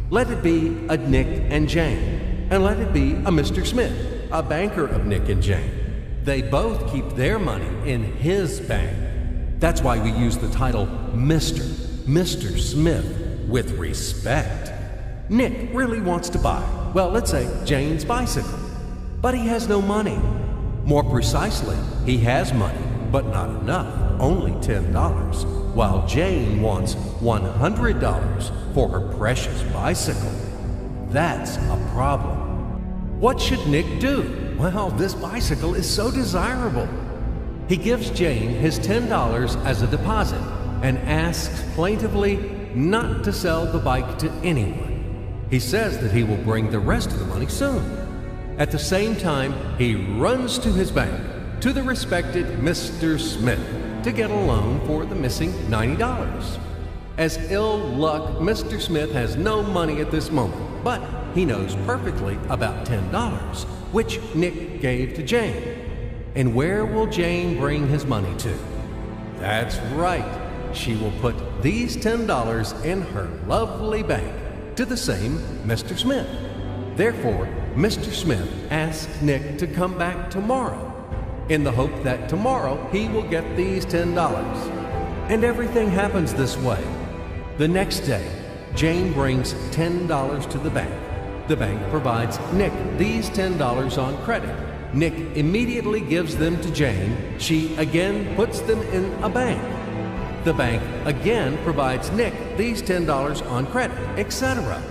Let it be a Nick and Jane, and let it be a Mr. Smith, a banker of Nick and Jane. They both keep their money in his bank. That's why we use the title Mr. Smith with respect. Nick really wants to buy, well, let's say Jane's bicycle, but he has no money. More precisely, he has money, but not enough, only $10, while Jane wants $100 for her precious bicycle. That's a problem. What should Nick do? Well, this bicycle is so desirable. He gives Jane his $10 as a deposit and asks plaintively not to sell the bike to anyone. He says that he will bring the rest of the money soon. At the same time, he runs to his bank, to the respected Mr. Smith, to get a loan for the missing $90. As ill luck, Mr. Smith has no money at this moment, but he knows perfectly about $10, which Nick gave to Jane. And where will Jane bring his money to? That's right. She will put these $10 in her lovely bank to the same Mr. Smith. Therefore, Mr. Smith asks Nick to come back tomorrow in the hope that tomorrow he will get these $10. And everything happens this way. The next day, Jane brings $10 to the bank. The bank provides Nick these $10 on credit. Nick immediately gives them to Jane. She again puts them in a bank. The bank again provides Nick these $10 on credit, etc.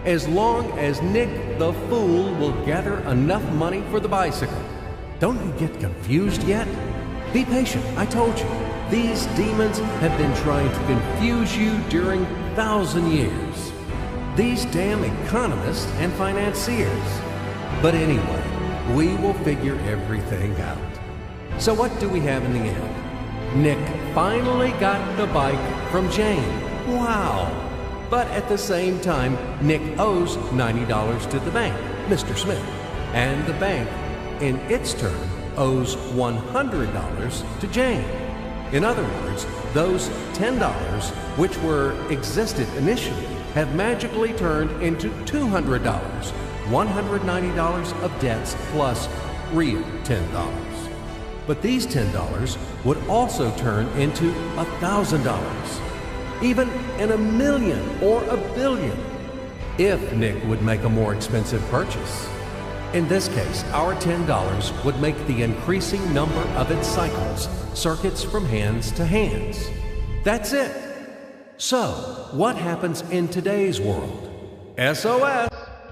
As long as Nick the fool will gather enough money for the bicycle. Don't you get confused yet? Be patient, I told you. These demons have been trying to confuse you during 1,000 years. These damn economists and financiers. But anyway, we will figure everything out. So what do we have in the end? Nick finally got the bike from Jane. Wow! But at the same time, Nick owes $90 to the bank, Mr. Smith, and the bank, in its turn, owes $100 to Jane. In other words, those $10, which existed initially, have magically turned into $200, $190 of debts plus real $10. But these $10 would also turn into $1,000, even in a million or a billion, if Nick would make a more expensive purchase. In this case, our $10 would make the increasing number of its cycles, circuits from hands to hands. That's it. So, what happens in today's world? SOS!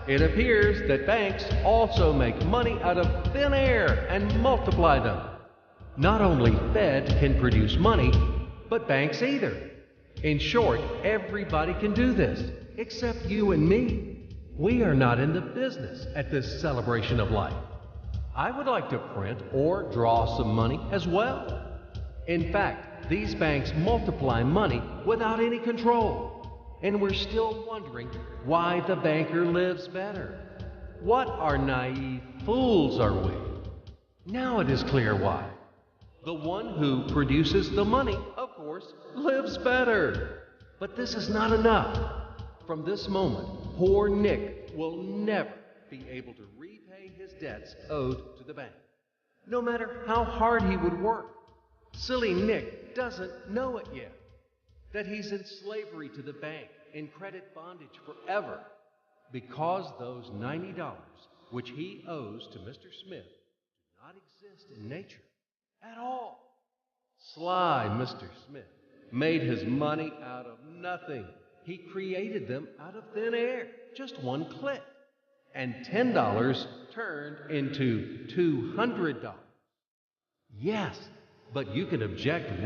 It appears that banks also make money out of thin air and multiply them. Not only Fed can produce money, but banks either. In short, everybody can do this, except you and me. We are not in the business at this celebration of life. I would like to print or draw some money as well. In fact, these banks multiply money without any control. And we're still wondering why the banker lives better. What are naive fools are we? Now it is clear why. The one who produces the money, of course, lives better. But this is not enough. From this moment, poor Nick will never be able to repay his debts owed to the bank, no matter how hard he would work. Silly Nick doesn't know it yet, that he's in slavery to the bank, in credit bondage forever, because those $90 which he owes to Mr. Smith do not exist in nature at all. Sly Mr. Smith made his money out of nothing. He created them out of thin air, just one click. And $10 turned into $200. Yes, but you can object